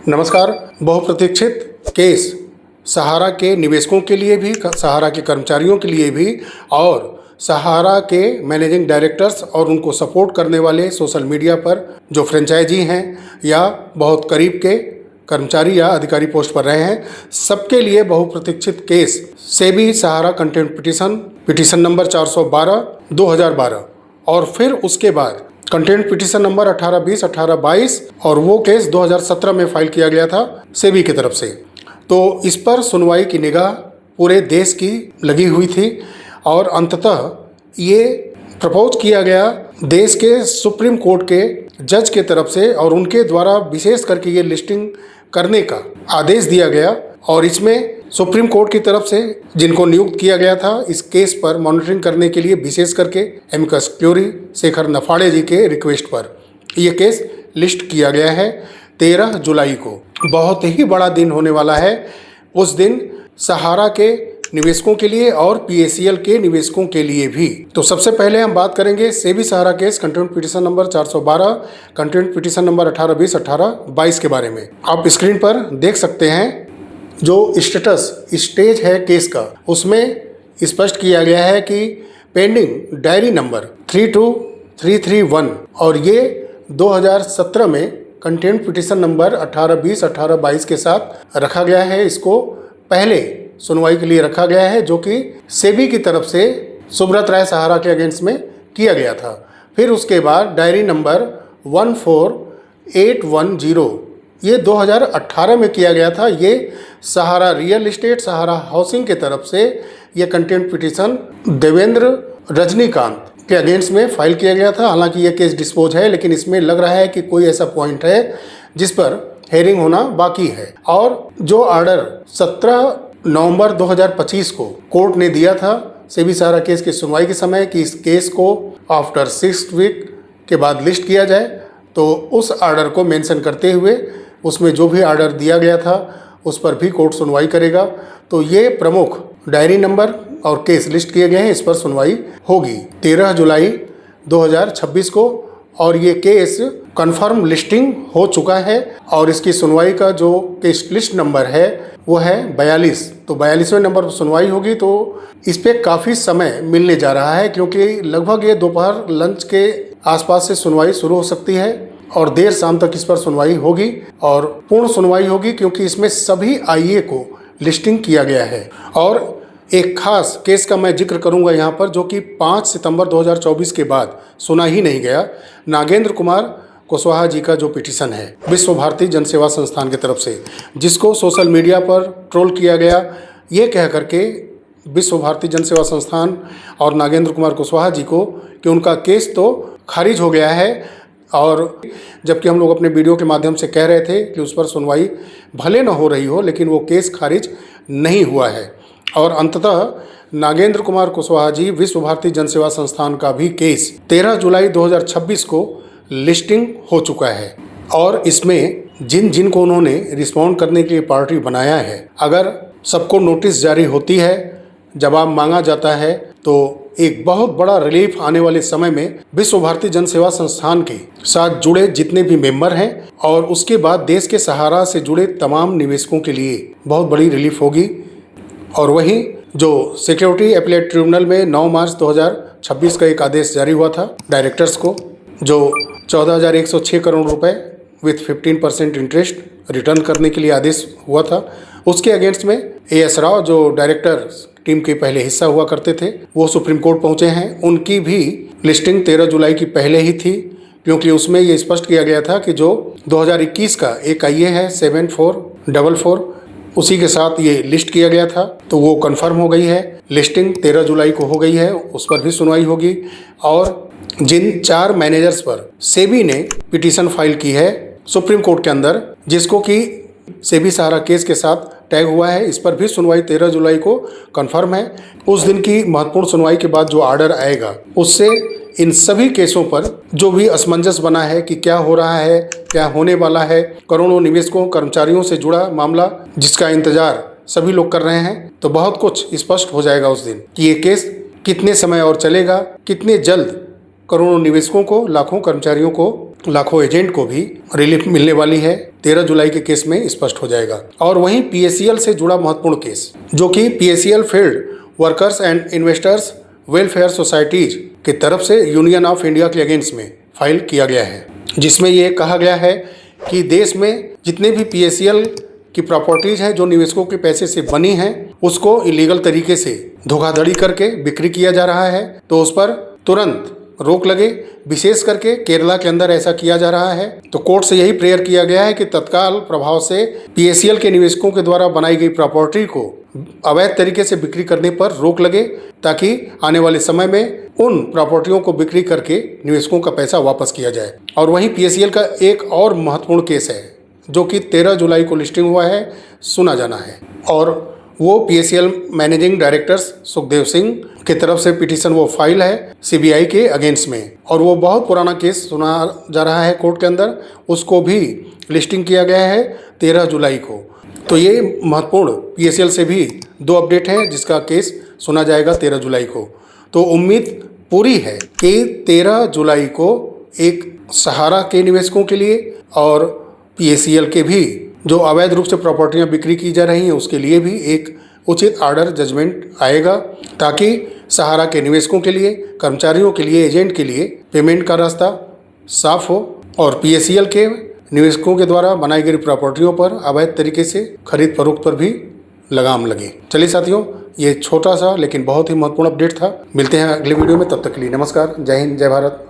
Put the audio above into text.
नमस्कार। बहुप्रतीक्षित केस सहारा के निवेशकों के लिए भी, सहारा के कर्मचारियों के लिए भी और सहारा के मैनेजिंग डायरेक्टर्स और उनको सपोर्ट करने वाले सोशल मीडिया पर जो फ्रेंचाइजी हैं या बहुत करीब के कर्मचारी या अधिकारी पोस्ट पर रहे हैं, सबके लिए बहुप्रतीक्षित केस सेबी सहारा कंटेम्प्ट पिटीशन नंबर 412/2012 और फिर उसके बाद कंटेम्प्ट पिटीशन नंबर 1820, 1822 और वो केस 2017 में फाइल किया गया था सेबी की तरफ से। तो इस पर सुनवाई की निगाह पूरे देश की लगी हुई थी और अंततः ये प्रपोज किया गया देश के सुप्रीम कोर्ट के जज के तरफ से और उनके द्वारा विशेष करके ये लिस्टिंग करने का आदेश दिया गया। और इसमें सुप्रीम कोर्ट की तरफ से जिनको नियुक्त किया गया था इस केस पर मॉनिटरिंग करने के लिए, विशेष करके एमिकस क्यूरी शेखर नफाड़े जी के रिक्वेस्ट पर यह केस लिस्ट किया गया है 13 जुलाई को। बहुत ही बड़ा दिन होने वाला है उस दिन सहारा के निवेशकों के लिए और पीएसीएल के निवेशकों के लिए भी। तो सबसे पहले हम बात करेंगे SEBI Sahara case contempt petition number 412, contempt petition number 1820, 1822 के बारे में। आप स्क्रीन पर देख सकते हैं जो स्टेज है केस का, उसमें स्पष्ट किया गया है कि पेंडिंग डायरी नंबर 32331 और ये 2017 में कंटेम्प्ट पिटीशन नंबर 1820, 1822 के साथ रखा गया है। इसको पहले सुनवाई के लिए रखा गया है जो कि सेबी की तरफ से सुब्रत राय सहारा के अगेंस्ट में किया गया था। फिर उसके बाद डायरी नंबर 14810 ये 2018 में किया गया था। ये सहारा रियल इस्टेट, सहारा हाउसिंग के तरफ से ये कंटेम्प्ट पिटीशन देवेंद्र रजनीकांत के अगेंस्ट में फाइल किया गया था। हालांकि ये केस डिस्पोज है, लेकिन इसमें लग रहा है कि कोई ऐसा पॉइंट है जिस पर हेयरिंग होना बाकी है। और जो ऑर्डर 17 नवंबर 2025 को कोर्ट ने दिया था सेबी सहारा केस की सुनवाई के समय कि इस केस को आफ्टर 6 वीक के बाद लिस्ट किया जाए, तो उस ऑर्डर को मेंशन करते हुए उसमें जो भी ऑर्डर दिया गया था उस पर भी कोर्ट सुनवाई करेगा। तो ये प्रमुख डायरी नंबर और केस लिस्ट किए गए हैं, इस पर सुनवाई होगी 13 जुलाई 2026 को। और ये केस कंफर्म लिस्टिंग हो चुका है और इसकी सुनवाई का जो केस लिस्ट नंबर है वो है 42। तो 42वें नंबर पर सुनवाई होगी। तो इस पर काफ़ी समय मिलने जा रहा है क्योंकि लगभग ये दोपहर लंच के आसपास से सुनवाई शुरू हो सकती है और देर शाम तक इस पर सुनवाई होगी और पूर्ण सुनवाई होगी क्योंकि इसमें सभी आईए को लिस्टिंग किया गया है। और एक खास केस का मैं जिक्र करूंगा यहाँ पर जो कि 5 सितंबर 2024 के बाद सुना ही नहीं गया, नागेंद्र कुमार कुशवाहा जी का जो पिटीशन है विश्व भारती जन सेवा संस्थान की तरफ से, जिसको सोशल मीडिया पर ट्रोल किया गया ये कह करके विश्व भारती जन सेवा संस्थान और नागेंद्र कुमार कुशवाहा जी को कि उनका केस तो खारिज हो गया है। और जबकि हम लोग अपने वीडियो के माध्यम से कह रहे थे कि उस पर सुनवाई भले न हो रही हो, लेकिन वो केस खारिज नहीं हुआ है। और अंततः नागेंद्र कुमार कुशवाहा जी विश्व भारती जन सेवा संस्थान का भी केस 13 जुलाई 2026 को लिस्टिंग हो चुका है। और इसमें जिन को उन्होंने रिस्पॉन्ड करने के लिए पार्टी बनाया है, अगर सबको नोटिस जारी होती है, जवाब मांगा जाता है, तो एक बहुत बड़ा रिलीफ आने वाले समय में विश्व भारती जन सेवा संस्थान के साथ जुड़े जितने भी मेंबर हैं और उसके बाद देश के सहारा से जुड़े तमाम निवेशकों के लिए बहुत बड़ी रिलीफ होगी। और वहीं जो सिक्योरिटी अपीलेट ट्रिब्यूनल में 9 मार्च 2026 का एक आदेश जारी हुआ था डायरेक्टर्स को, जो 14,106 करोड़ रुपए विथ 15% इंटरेस्ट रिटर्न करने के लिए आदेश हुआ था, उसके अगेंस्ट में एएस राव जो डायरेक्टर टीम के पहले हिस्सा हुआ करते थे वो सुप्रीम कोर्ट पहुंचे हैं। उनकी भी लिस्टिंग 13 जुलाई की पहले ही थी क्योंकि उसमें ये स्पष्ट किया गया था कि जो 2021 का एक आईए है 7444 उसी के साथ ये लिस्ट किया गया था, तो वो कंफर्म हो गई है। लिस्टिंग 13 जुलाई को हो गई है, उस पर भी सुनवाई होगी। और जिन 4 मैनेजर्स पर सेबी ने पिटीशन फाइल की है सुप्रीम कोर्ट के अंदर, जिसको कि सेबी सहारा केस के साथ टैग हुआ है, इस पर भी सुनवाई 13 जुलाई को कंफर्म है। उस दिन की महत्वपूर्ण सुनवाई के बाद जो ऑर्डर आएगा उससे इन सभी केसों पर जो भी असमंजस बना है कि क्या हो रहा है, क्या होने वाला है, करोड़ों निवेशकों कर्मचारियों से जुड़ा मामला जिसका इंतजार सभी लोग कर रहे हैं, तो बहुत कुछ स्पष्ट हो जाएगा उस दिन कि ये केस कितने समय और चलेगा, कितने जल्द करोड़ों निवेशकों को, लाखों कर्मचारियों को लाखों एजेंट को भी रिलीफ मिलने वाली है। 13 जुलाई के केस में स्पष्ट हो जाएगा। और वहीं PACL से जुड़ा महत्वपूर्ण केस, जो कि PACL field workers and investors welfare societies की तरफ से यूनियन ऑफ इंडिया के अगेंस्ट में फाइल किया गया है, जिसमें ये कहा गया है कि देश में जितने भी PACL की प्रॉपर्टीज हैं जो निवेशकों के पैसे से बनी हैं, उसको इलीगल तरीके से धोखाधड़ी करके बिक्री किया जा रहा है, तो उस पर तुरंत रोक लगे। विशेष करके केरला के अंदर ऐसा किया जा रहा है। तो कोर्ट से यही प्रेयर किया गया है कि तत्काल प्रभाव से PACL के निवेशकों के द्वारा बनाई गई प्रॉपर्टी को अवैध तरीके से बिक्री करने पर रोक लगे, ताकि आने वाले समय में उन प्रॉपर्टियों को बिक्री करके निवेशकों का पैसा वापस किया जाए। और वहीं PACL का एक और महत्वपूर्ण केस है, जो कि 13 जुलाई को लिस्टिंग हुआ है, सुना जाना है, और वो PACL managing directors Sukhdev Singh की तरफ से पिटीशन वो फाइल है CBI के अगेंस्ट में, और वो बहुत पुराना केस सुना जा रहा है कोर्ट के अंदर। उसको भी लिस्टिंग किया गया है 13 जुलाई को। तो ये महत्वपूर्ण PACL से भी 2 अपडेट हैं, जिसका केस सुना जाएगा 13 जुलाई को। तो उम्मीद पूरी है कि 13 जुलाई को एक सहारा के निवेशकों के लिए और PACL के भी जो अवैध रूप से प्रॉपर्टियां बिक्री की जा रही हैं, उसके लिए भी एक उचित ऑर्डर जजमेंट आएगा, ताकि सहारा के निवेशकों के लिए, कर्मचारियों के लिए, एजेंट के लिए पेमेंट का रास्ता साफ हो और PACL के निवेशकों के द्वारा बनाई गई प्रॉपर्टियों पर अवैध तरीके से खरीद फरोख्त पर भी लगाम लगे। चलिए साथियों, ये छोटा सा लेकिन बहुत ही महत्वपूर्ण अपडेट था। मिलते हैं अगले वीडियो में, तब तक के लिए नमस्कार, जय हिंद, जय भारत।